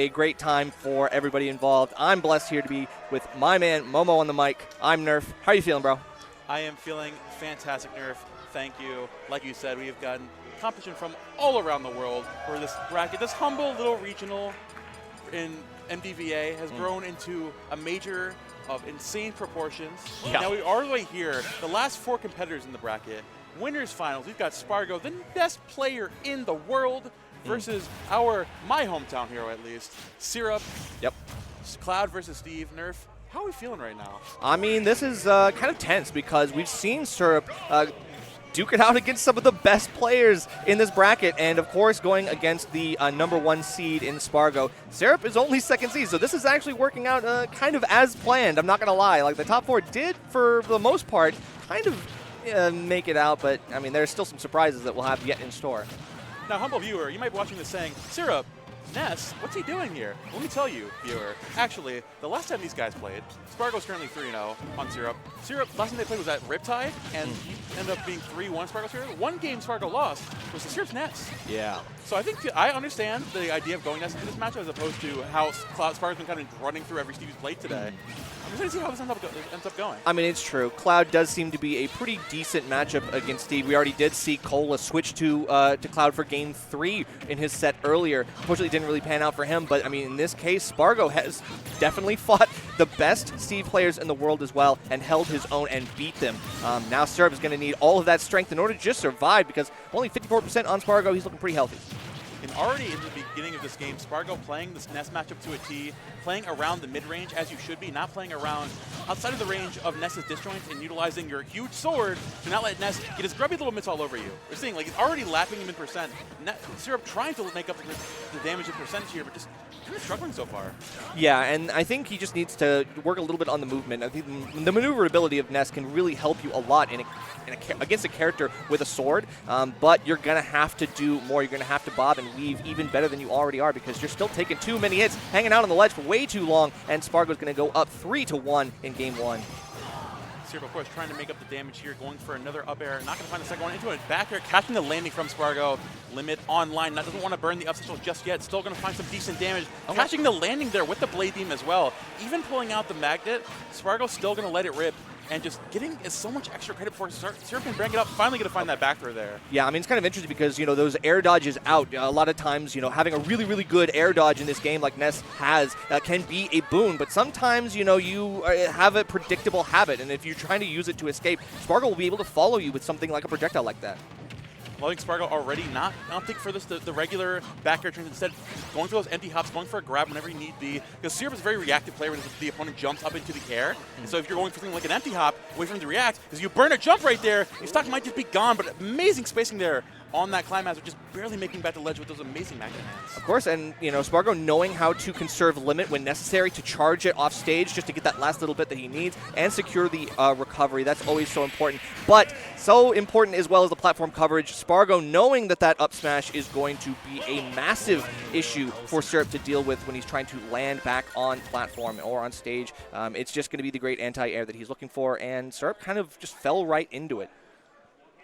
a great time for everybody involved. I'm blessed here to be with my man Momo on the mic. I'm Nerf. How are you feeling, bro? I am feeling fantastic, Nerf. Thank you. Like you said, we have gotten competition from all around the world where this bracket, this humble little regional in MDVA has grown into a major of insane proportions. Yeah. Now we are right here, the last 4 competitors in the bracket. Winners finals, we've got Sparg0, the best player in the world, versus my hometown hero at least, Syrup. Yep. Cloud versus Steve. Nerf, how are we feeling right now? I mean, this is kind of tense because we've seen Syrup duke it out against some of the best players in this bracket, and of course going against the #1 seed in Sparg0. Syrup is only 2nd seed, so this is actually working out kind of as planned. I'm not going to lie. Like, the top 4 did, for the most part, kind of make it out, but I mean, there's still some surprises that we'll have yet in store. Now, humble viewer, you might be watching this saying, Syrup, Ness, what's he doing here? Let me tell you, viewer. Actually, the last time these guys played, Sparg0's currently 3-0 on Syrup. Syrup, last time they played was at Riptide, and he ended up being 3-1 Sparg0 Syrup. One game Sparg0 lost was to Syrup's Ness. Yeah. So I think I understand the idea of going Ness into this matchup as opposed to how Sparg0's been kind of running through every Steve he's played today. I'm excited to see how this ends up going. I mean, it's true. Cloud does seem to be a pretty decent matchup against Steve. We already did see Cola switch to Cloud for Game 3 in his set earlier. Unfortunately, it didn't really pan out for him, but I mean, in this case, Sparg0 has definitely fought the best Steve players in the world as well and held his own and beat them. Now Syrup is going to need all of that strength in order to just survive because only 54% on Sparg0. He's looking pretty healthy. And already in the beginning of this game, Sparg0 playing this Ness matchup to a T, playing around the mid-range as you should be, not playing around outside of the range of Ness's disjoints and utilizing your huge sword to not let Ness get his grubby little mitts all over you. We're seeing, like, he's already lapping him in percent. Syrup trying to make up the damage in percentage here, but just kind of struggling so far. Yeah, and I think he just needs to work a little bit on the movement. I think the maneuverability of Ness can really help you a lot against a character with a sword, but you're going to have to do more. You're going to have to bob and weave even better than you already are because you're still taking too many hits, hanging out on the ledge for way too long, and Sparg0's going to go up 3-1 in Game 1. Syrup, of course, trying to make up the damage here, going for another up air. Not going to find the second one. Into a back air, catching the landing from Sparg0. Limit online. Doesn't want to burn the up special just yet. Still going to find some decent damage. Catching the landing there with the Blade Beam as well. Even pulling out the magnet, Sparg0 still going to let it rip. And just getting so much extra credit for Syrup can bring it up. Finally going to find that back throw there. Yeah, I mean, it's kind of interesting because, you know, those air dodges out, a lot of times, you know, having a really, really good air dodge in this game like Ness has can be a boon. But sometimes, you know, you have a predictable habit. And if you're trying to use it to escape, Sparg0 will be able to follow you with something like a projectile like that. Loving Sparg0 already not opting for the regular back air turns, instead going for those empty hops, going for a grab whenever you need be. Because Syrup is a very reactive player when the opponent jumps up into the air. And so if you're going for something like an empty hop, wait for him to react, because you burn a jump right there, your stock might just be gone, but amazing spacing there on that climb hazard, just barely making back the ledge with those amazing magnet hands. Of course, and you know, Sparg0 knowing how to conserve limit when necessary to charge it off stage just to get that last little bit that he needs and secure the recovery. That's always so important. But so important as well as the platform coverage. Sparg0 knowing that up smash is going to be a massive issue for Syrup to deal with when he's trying to land back on platform or on stage. It's just going to be the great anti-air that he's looking for, and Syrup kind of just fell right into it.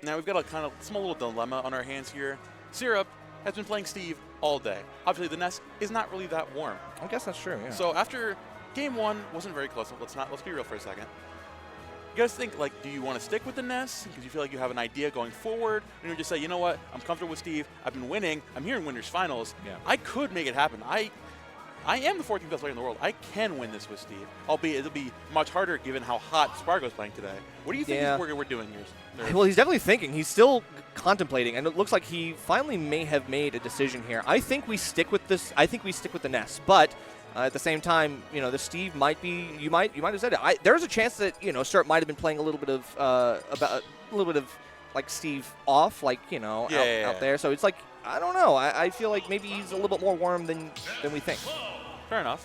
Now we've got a kind of small little dilemma on our hands here. Syrup has been playing Steve all day. Obviously, the Ness is not really that warm. I guess that's true, yeah. So after Game 1 wasn't very close. Let's be real for a second. You guys think, like, do you want to stick with the Ness because you feel like you have an idea going forward? Or you just say, you know what, I'm comfortable with Steve. I've been winning. I'm here in Winners Finals. Yeah. I could make it happen. I am the 14th best player in the world. I can win this with Steve, albeit it'll be much harder given how hot Sparg0 is playing today. What do you think we're doing here? Well, he's definitely thinking. He's still contemplating, and it looks like he finally may have made a decision here. I think we stick with this. I think we stick with the Ness, but at the same time, you know, the Steve might be. You might have said it. There's a chance that, you know, Syrup might have been playing a little bit of like Steve off, like, you know, out there. So it's like, I don't know. I feel like maybe he's a little bit more warm than we think. Fair enough.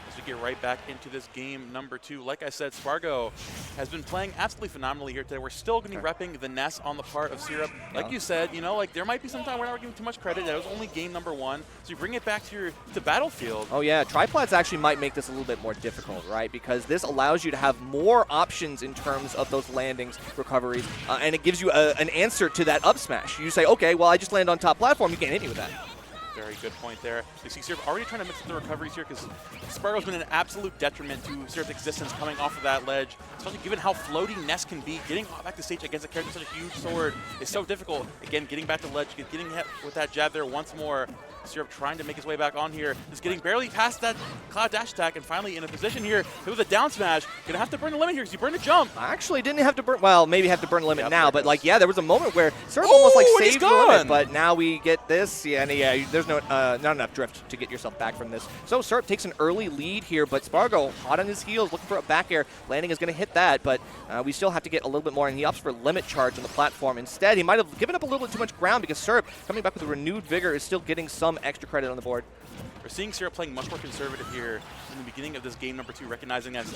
As we get right back into this game number 2. Like I said, Sparg0 has been playing absolutely phenomenally here today. We're still going to be repping the Ness on the part of Syrup. Like you said, you know, like there might be some time we're not giving too much credit. That was only game number 1. So you bring it back to Battlefield. Oh yeah, triplats actually might make this a little bit more difficult, right? Because this allows you to have more options in terms of those landings, recoveries, and it gives you an answer to that up smash. You say, okay, well, I just land on top platform. You can't hit me with that. Very Very good point there. You see Syrup already trying to mix up the recoveries here because Sparg0's been an absolute detriment to Syrup's existence coming off of that ledge, especially given how floaty Ness can be. Getting back to stage against a character with such a huge sword is so difficult. Again, getting back to the ledge, getting hit with that jab there once more. Syrup trying to make his way back on here, just getting barely past that Cloud dash attack, and finally in a position here with a down smash. Gonna have to burn the limit here because he burned a jump. Actually, didn't have to burn, well, maybe have to burn the limit now, but like, yeah, there was a moment where Syrup almost like saved the limit, but now we get this, yeah, and yeah, there's no, not enough drift to get yourself back from this. So Syrup takes an early lead here, but Sparg0 hot on his heels, looking for a back air. Landing is gonna hit that, but we still have to get a little bit more, and he opts for limit charge on the platform. Instead, he might have given up a little bit too much ground because Syrup, coming back with a renewed vigor, is still getting some extra credit on the board. We're seeing Syrup playing much more conservative here in the beginning of this game number 2, recognizing as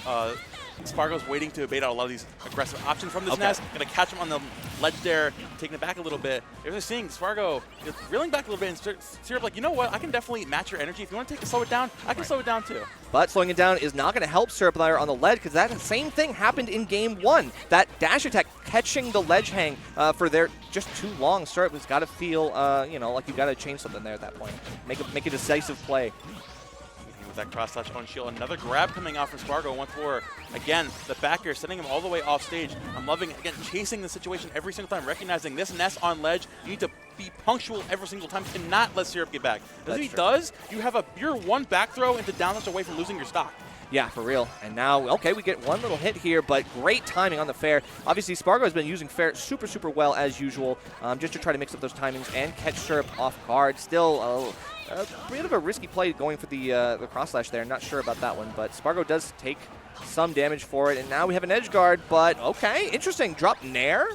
Sparg0's waiting to bait out a lot of these aggressive options from this Ness. Gonna catch him on the ledge there, taking it back a little bit. You're seeing Sparg0 reeling back a little bit, and Syrup like, you know what, I can definitely match your energy. If you want to slow it down, I can slow it down too. But slowing it down is not going to help Syrup there on the ledge, because that same thing happened in game 1. That dash attack catching the ledge hang for their just too long. Syrup has got to feel, you know, like you got to change something there at that point. Make a decisive play. With that cross slash on shield, another grab coming off from Sparg0 once more. Again, the back air sending him all the way off stage. I'm loving, again, chasing the situation every single time, recognizing this Ness on ledge. You need to be punctual every single time. You cannot let Syrup get back. Because if he does, you have you're one back throw into down slash away from losing your stock. Yeah, for real. And now, okay, we get one little hit here, but great timing on the fair. Obviously, Sparg0 has been using fair super, super well as usual, just to try to mix up those timings and catch Syrup off guard. Still a bit of a risky play going for the cross slash there. Not sure about that one, but Sparg0 does take some damage for it. And now we have an edge guard, but okay, interesting. Drop Nair.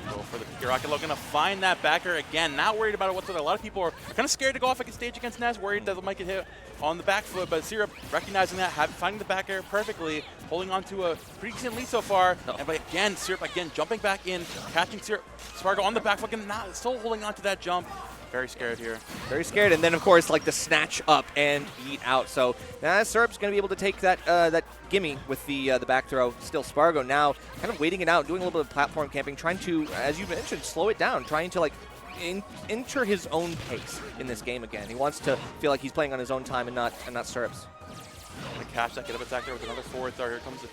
Go for the PK Rocket Low, gonna find that backer again. Not worried about it whatsoever. A lot of people are kind of scared to go off like a stage against Ness, worried that they might get hit on the back foot, but Syrup recognizing that, finding the back air perfectly, holding on to a pretty decent lead so far. And but again, Syrup again jumping back in, catching Sparg0 on the back foot, and not still holding on to that jump. Very scared here. Very scared, and then of course like the snatch up and eat out. So Syrup's going to be able to take that that gimme with the back throw. Still Sparg0 now kind of waiting it out, doing a little bit of platform camping, trying to, as you mentioned, slow it down, trying to like enter his own pace in this game again. He wants to feel like he's playing on his own time and not Syrup's. Gonna catch that, get up attack there with another forward throw. Here comes the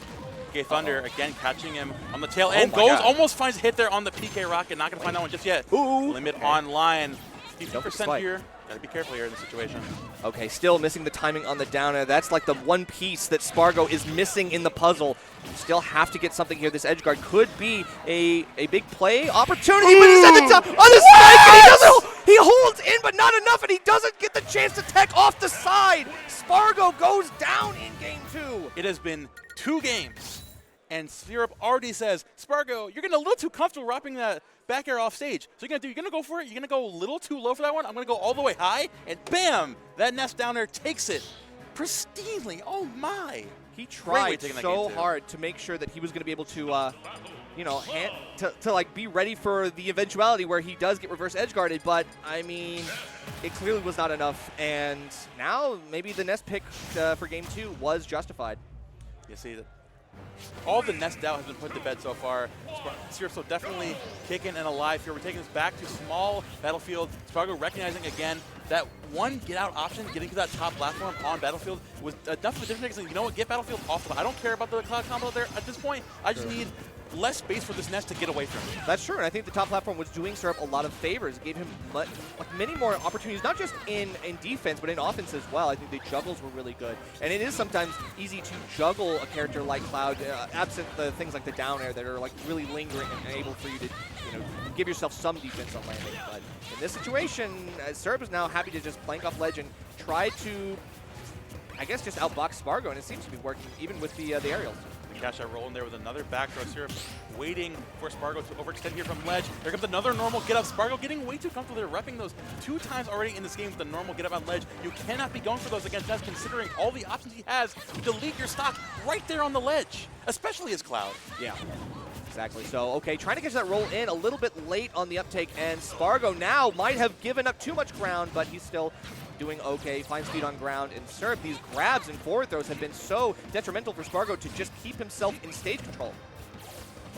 PK Thunder, again catching him on the tail end. Almost finds a hit there on the PK Rocket. Not gonna find that one just yet. Limit online. 50% here. Gotta be careful here in this situation. Okay, still missing the timing on the downer. That's like the one piece that Sparg0 is missing in the puzzle. You still have to get something here. This edge guard could be a big play opportunity, but he's at the top on the spike, and he holds in, but not enough, and he doesn't get the chance to tech off the side. Sparg0 goes down in game 2. It has been 2 games, and Syrup already says, Sparg0, you're getting a little too comfortable wrapping that back air off stage. So you're gonna go for it. You're gonna go a little too low for that one. I'm gonna go all the way high, and bam! That Ness down there takes it pristinely. Oh my! He tried so hard to make sure that he was gonna be able to, you know, to like be ready for the eventuality where he does get reverse edge guarded. But I mean, it clearly was not enough. And now maybe the Ness pick for game 2 was justified. You see that. All the Ness doubt has been put to bed so far. Syrup's so definitely kicking and alive here. We're taking this back to small battlefield. Sparg0 recognizing again that one get out option, getting to that top platform on battlefield was enough of a difference. You know what, get battlefield off. I don't care about the cloud combo there at this point. I just need less space for this Ness to get away from. That's true, and I think the top platform was doing Syrup a lot of favors. It gave him like many more opportunities, not just in defense, but in offense as well. I think the juggles were really good. And it is sometimes easy to juggle a character like Cloud, absent the things like the down air that are like really lingering and able for you to, you know, give yourself some defense on landing. But in this situation, Syrup is now happy to just plank off ledge and try to, I guess, just outbox Sparg0, and it seems to be working even with the aerials. Catch that roll in there with another back throw. Syrup waiting for Sparg0 to overextend here from ledge. There comes another normal get up. Sparg0 getting way too comfortable there, repping those 2 times already in this game with the normal get up on ledge. You cannot be going for those against Ness, considering all the options he has to delete your stock right there on the ledge, especially as Cloud. Yeah. Exactly. So, okay, trying to get that roll in a little bit late on the uptake, and Sparg0 now might have given up too much ground, but he's still doing okay, finds speed on ground, and Syrup, these grabs and forward throws have been so detrimental for Sparg0 to just keep himself in stage control.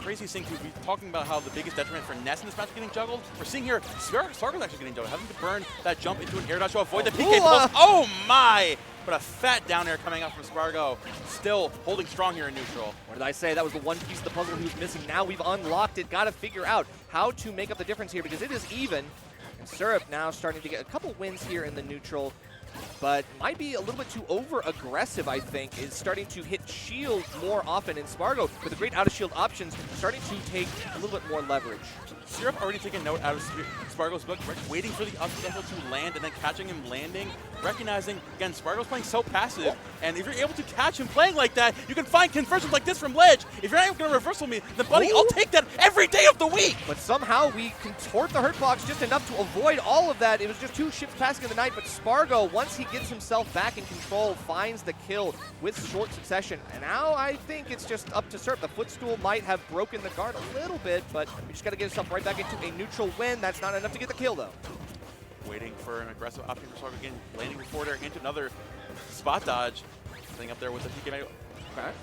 craziest thing to be talking about how the biggest detriment for Ness in this match is getting juggled. We're seeing here Sparg0's actually getting juggled, having to burn that jump into an air dodge to avoid the PK pulse. Oh my! But a fat down air coming out from Sparg0, still holding strong here in neutral. What did I say? That was the one piece of the puzzle he was missing. Now we've unlocked it. Got to figure out how to make up the difference here because it is even. And Syrup now starting to get a couple wins here in the neutral, but might be a little bit too over-aggressive, I think, is starting to hit shield more often. And Sparg0, with the great out-of-shield options, starting to take a little bit more leverage. Syrup already taking note out of Sparg0's book, waiting for the up special to land and then catching him landing, recognizing, again, Sparg0's playing so passive, and if you're able to catch him playing like that, you can find conversions like this from ledge. If you're not even going to reversal me, then buddy, I'll take that every day of the week! But somehow we contort the hurt box just enough to avoid all of that. It was just 2 ships passing in the night, but Sparg0, once he gets himself back in control, finds the kill with short succession. And now I think it's just up to Syrup. The footstool might have broken the guard a little bit, but we just got to get himself right back into a neutral win. That's not enough to get the kill, though. Waiting for an aggressive option for Sparg0 again, landing before there into another spot dodge. Staying up there with the PK.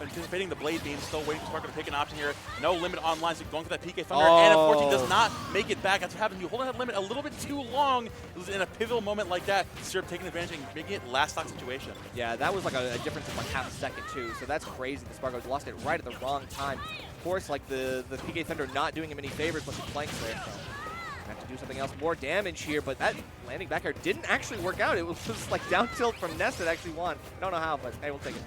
Anticipating the blade beam, still waiting for Sparg0 to pick an option here. No limit online, so going for that PK Thunder, and unfortunately does not make it back. That's what happens. You hold that limit a little bit too long. It was in a pivotal moment like that. Syrup taking advantage and making it last stock situation. Yeah, that was like a difference of like half a second too. So that's crazy. The Sparg0 lost it right at the wrong time. Of course, like the PK Thunder not doing him any favors once he flanks there. So have to do something else, more damage here, but that landing back air didn't actually work out. It was just like down tilt from Ness that actually won. Don't know how, but hey, we'll take it.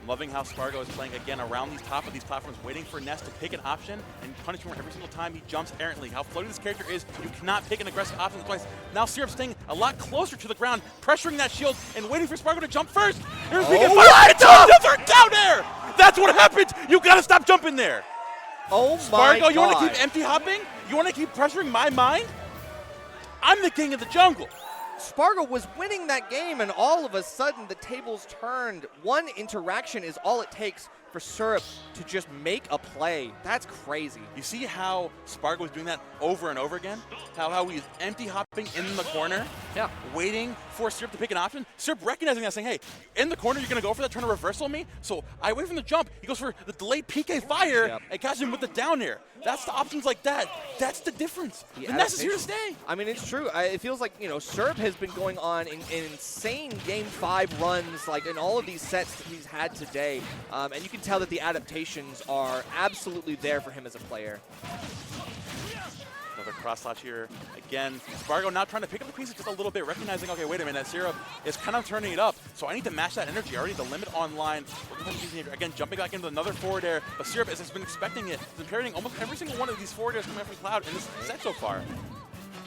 Loving how Sparg0 is playing again around these top of these platforms, waiting for Ness to pick an option and punish him every single time he jumps errantly. How floaty this character is, you cannot pick an aggressive option twice. Now Syrup staying a lot closer to the ground, pressuring that shield and waiting for Sparg0 to jump first. Here's another down air! That's what happens! You gotta stop jumping there! Oh my Sparg0, you wanna keep empty hopping? You wanna keep pressuring my mind? I'm the king of the jungle. Sparg0 was winning that game, and all of a sudden the tables turned. One interaction is all it takes for Syrup to just make a play. That's crazy. You see how Sparg0 was doing that over and over again? How he's empty hopping in the corner, waiting for Syrup to pick an option. Syrup recognizing that, saying, hey, in the corner, you're going to go for that, trying to reversal me. So I wait from the jump. He goes for the delayed PK fire and catches him with the down air. That's the options like that. That's the difference. The Ness is here to stay. I mean, it's true. It feels like, you know, Syrup has been going on in insane Game 5 runs, like in all of these sets that he's had today. And you can tell that the adaptations are absolutely there for him as a player. Another cross slash here. Again, Sparg0 now trying to pick up the pieces just a little bit, recognizing, okay, wait a minute, Syrup is kind of turning it up, so I need to match that energy. Already the limit online. Again, jumping back into another forward air, but Syrup has been expecting it. He's been parrying almost every single one of these forward airs coming up from Cloud in this set so far.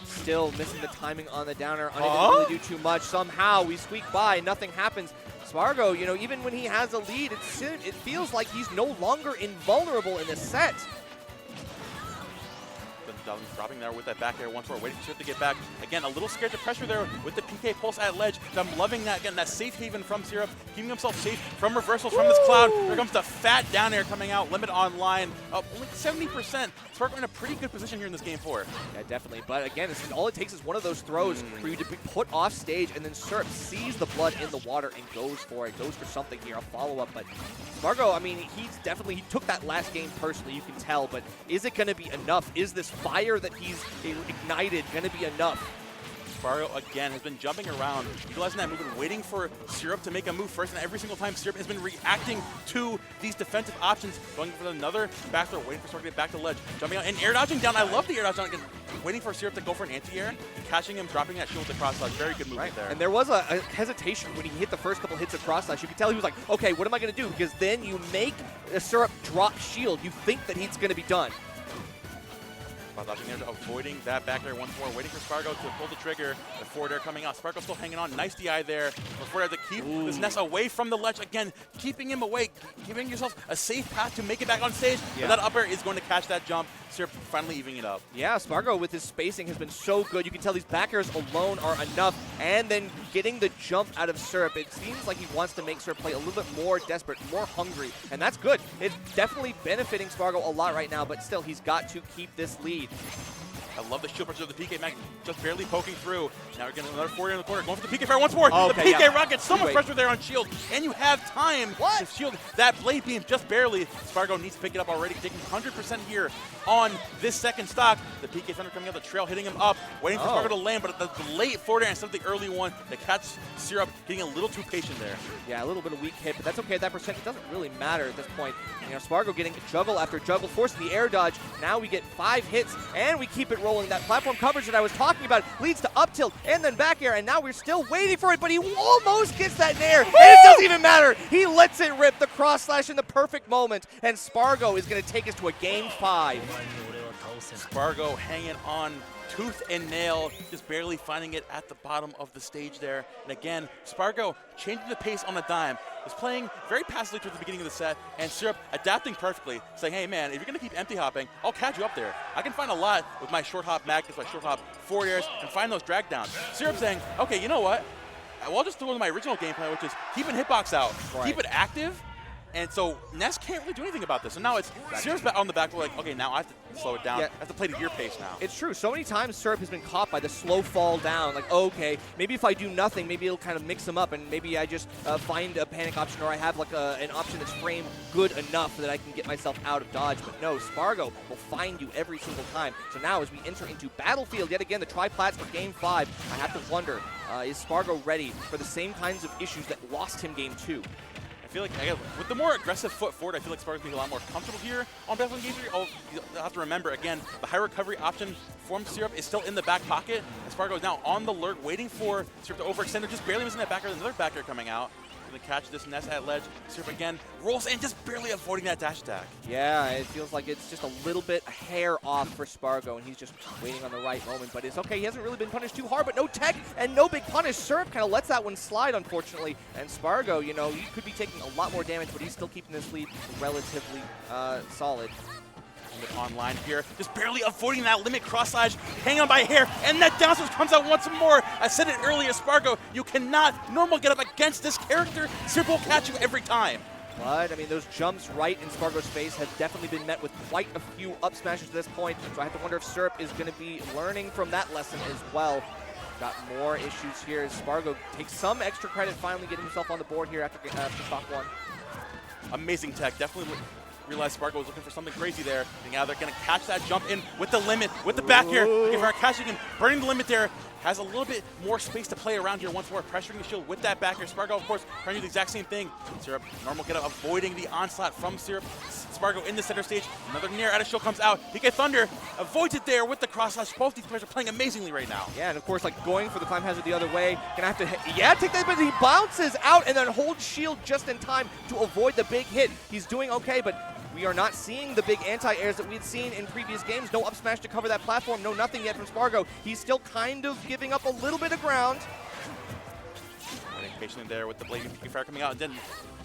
Still missing the timing on the downer, unable to really do too much. Somehow we squeak by, nothing happens. Sparg0, you know, even when he has a lead, it feels like he's no longer invulnerable in this set. Dropping there with that back air once more, waiting for Syrup to get back. Again, a little scared to pressure there with the PK pulse at ledge. I'm loving that, again, that safe haven from Syrup, keeping himself safe from reversals from this Cloud. Here comes the fat down air coming out, limit online, up only 70%. Sparg0 in a pretty good position here in this Game 4. Yeah, definitely. But again, all it takes is one of those throws for you to be put off stage, and then Syrup sees the blood in the water and goes for it, goes for something here, a follow-up. But Sparg0, I mean, he took that last game personally, you can tell, but is it going to be enough? Is this fire that he's ignited going to be enough? Sparg0 again has been jumping around, utilizing that movement, waiting for Syrup to make a move first, and every single time Syrup has been reacting to these defensive options, going for another back throw, waiting for Sparg0 to get back to ledge, jumping out and air dodging down. I love the air dodge down again, waiting for Syrup to go for an anti-air, catching him, dropping that shield with the cross slash. Very good movement there. And there was a hesitation when he hit the first couple hits of cross slash. You could tell he was like, okay, what am I going to do? Because then you make a Syrup drop shield. You think that he's going to be done. Avoiding that back there once more, waiting for Sparg0 to pull the trigger. The forward air coming out. Sparg0 still hanging on. Nice DI there. Before to keep this Ness away from the ledge. Again, keeping him away, giving yourself a safe path to make it back on stage. But that up air is going to catch that jump. Syrup finally evening it up. Yeah, Sparg0 with his spacing has been so good. You can tell these back airs alone are enough. And then getting the jump out of Syrup, it seems like he wants to make Syrup play a little bit more desperate, more hungry. And that's good. It's definitely benefiting Sparg0 a lot right now, but still, he's got to keep this lead. I love the shield pressure of the PK Mag just barely poking through. Now we're getting another forward in the corner, going for the PK Fire once more. The PK Rocket, so much pressure there on shield, and you have time to shield that Blade Beam just barely. Sparg0 needs to pick it up already, taking 100% here on this second stock. The PK Thunder coming out the trail, hitting him up, waiting for Sparg0 to land, but the late forward air instead of the early one, the catch Syrup getting a little too patient there. Yeah, a little bit of weak hit, but that's okay. That percent doesn't really matter at this point. You know, Sparg0 getting juggle after juggle, forcing the air dodge. Now we get 5 hits, and we keep it rolling. That platform coverage that I was talking about leads to up tilt and then back air, and now we're still waiting for it, but he almost gets that nair, and it doesn't even matter. He lets it rip, the cross slash in the perfect moment, and Sparg0 is going to take us to a game 5. Sparg0 hanging on tooth and nail, just barely finding it at the bottom of the stage there. And again, Sparg0 changing the pace on a dime, was playing very passively towards the beginning of the set, and Syrup adapting perfectly, saying, hey man, if you're gonna keep empty hopping, I'll catch you up there. I can find a lot with my short hop Magnus, my short hop forward airs, and find those drag downs. Syrup saying, okay, you know what? I'll just throw in my original game plan, which is keeping hitbox out, keep it active. And so Ness can't really do anything about this. So now it's Syrup's on the back, we're like, okay, now I have to slow it down. I have to play to your pace now. It's true. So many times Syrup has been caught by the slow fall down. Like, okay, maybe if I do nothing, maybe it'll kind of mix them up, and maybe I just find a panic option, or I have like an option that's framed good enough that I can get myself out of dodge. But no, Sparg0 will find you every single time. So now as we enter into Battlefield, yet again, the tri-plats for Game 5, I have to wonder, is Sparg0 ready for the same kinds of issues that lost him Game 2? I feel like with the more aggressive foot forward, I feel like Sparg0 being a lot more comfortable here on Battlefield Game 3. You'll have to remember, again, the high recovery option from Syrup is still in the back pocket. And Sparg0 is now on the alert, waiting for Syrup to overextend. They're just barely missing that back air. Another back air coming out. Going to catch this Ness at ledge. Syrup again rolls in, just barely avoiding that dash attack. Yeah, it feels like it's just a little bit a hair off for Sparg0, and he's just waiting on the right moment. But it's okay. He hasn't really been punished too hard, but no tech and no big punish. Syrup kind of lets that one slide, unfortunately. And Sparg0, you know, he could be taking a lot more damage, but he's still keeping this lead relatively solid. Online here, just barely avoiding that limit cross slash, hanging on by a hair, and that down smash comes out once more. I said it earlier, Sparg0, you cannot normal get up against this character. Syrup will catch you every time. But, I mean, those jumps right in Sparg0's face have definitely been met with quite a few up smashes to this point, so I have to wonder if Syrup is going to be learning from that lesson as well. Got more issues here as Sparg0 takes some extra credit finally getting himself on the board here after stock 1. Amazing tech, definitely realized Sparg0 was looking for something crazy there. Getting out there, going to catch that jump in with the limit, with the back here. Looking for catching him, burning the limit there. Has a little bit more space to play around here once more, pressuring the shield with that back here. Sparg0, of course, trying to do the exact same thing. Syrup, normal get up, avoiding the onslaught from Syrup. Sparg0 in the center stage. Another nair out of shield comes out. PK Thunder avoids it there with the cross slash. Both these players are playing amazingly right now. Yeah, and of course, like going for the climb hazard the other way. Gonna have to, take that, but he bounces out and then holds shield just in time to avoid the big hit. He's doing okay, but we are not seeing the big anti-airs that we had seen in previous games. No up smash to cover that platform. No nothing yet from Sparg0. He's still kind of giving up a little bit of ground. Waiting patiently there with the Blazing PK Fire coming out, and then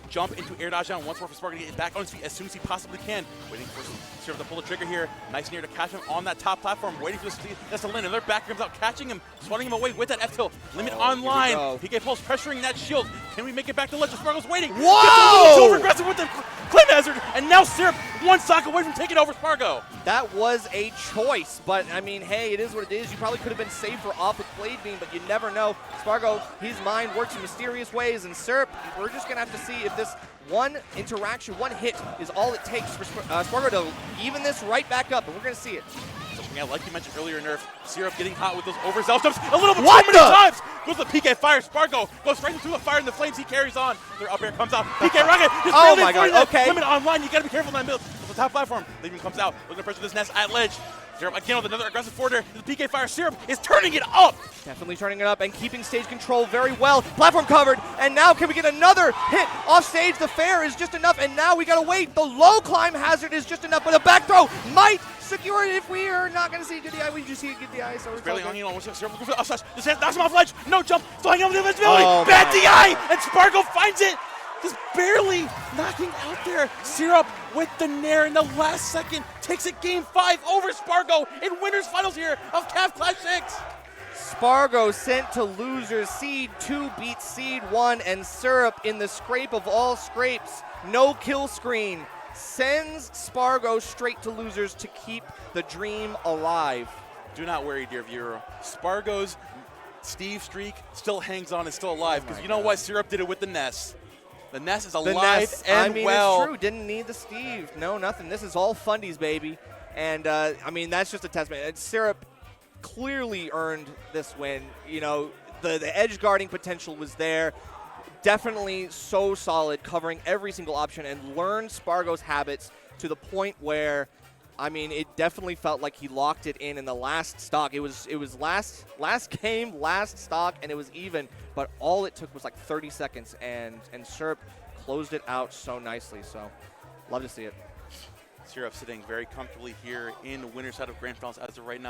jump into air dodge down once more for Sparg0 to get back on his feet as soon as he possibly can. Waiting for Syrup to pull the trigger here. Nice near to catch him on that top platform. Waiting for this to land. Another back comes out, catching him, swatting him away with that F-tilt. Limit online. PK Pulse pressuring that shield. Can we make it back to ledge? Sparg0's waiting. Whoa! Too aggressive with the climb hazard, and now Syrup one stock away from taking over Sparg0. That was a choice, but I mean, hey, it is what it is. You probably could have been safer off with Blade Beam, but you never know. Sparg0, his mind works in mysterious ways, and Syrup, we're just gonna have to see if this one interaction, one hit is all it takes for Sparg0 to even this right back up, and we're gonna see it. Yeah, like you mentioned earlier, Nerf, Syrup getting hot with those overzealous jumps a little bit too many times. Goes the PK Fire, Sparg0 goes right into the fire and the flames, he carries on. Their up air comes out, PK Rocket, just oh my god, okay. Limit online, you gotta be careful in that middle. The top platform, Leaving comes out, looking to pressure this Ness at ledge. Syrup again with another aggressive forward air. The PK Fire, Syrup is turning it up. Definitely turning it up and keeping stage control very well. Platform covered, and now can we get another hit off stage? The fair is just enough, and now we gotta wait. The low climb hazard is just enough, but a back throw might secure it if we are not gonna see it get the eye. We just see it get the eye, so we're barely hanging on. Syrup looking for the offside. This knocks him off ledge. No jump. Still hanging on with the invincibility. Bad DI, and Sparg0 finds it. Just barely knocking out there. Syrup with the nair in the last second takes it game 5 over Sparg0 in winners finals here of CAF Clash 6. Sparg0 sent to losers. Seed 2 beats Seed 1, and Syrup in the scrape of all scrapes. No kill screen. Sends Sparg0 straight to losers to keep the dream alive. do not worry, dear viewer. Sparg0's Steve streak still hangs on and still alive because you know what? Syrup did it with the Ness. The Ness is alive and I mean, well. it's true. Didn't need the Steve. No, nothing. This is all fundies, baby. And, I mean, that's just a testament. Syrup clearly earned this win. You know, the edge guarding potential was there. Definitely so solid, covering every single option and learned Sparg0's habits to the point where, I mean, it definitely felt like he locked it in the last stock. It was last game, last stock, and it was even. But all it took was like 30 seconds, and Syrup closed it out so nicely. So, love to see it. Syrup sitting very comfortably here in the winner's side of Grand Finals as of right now.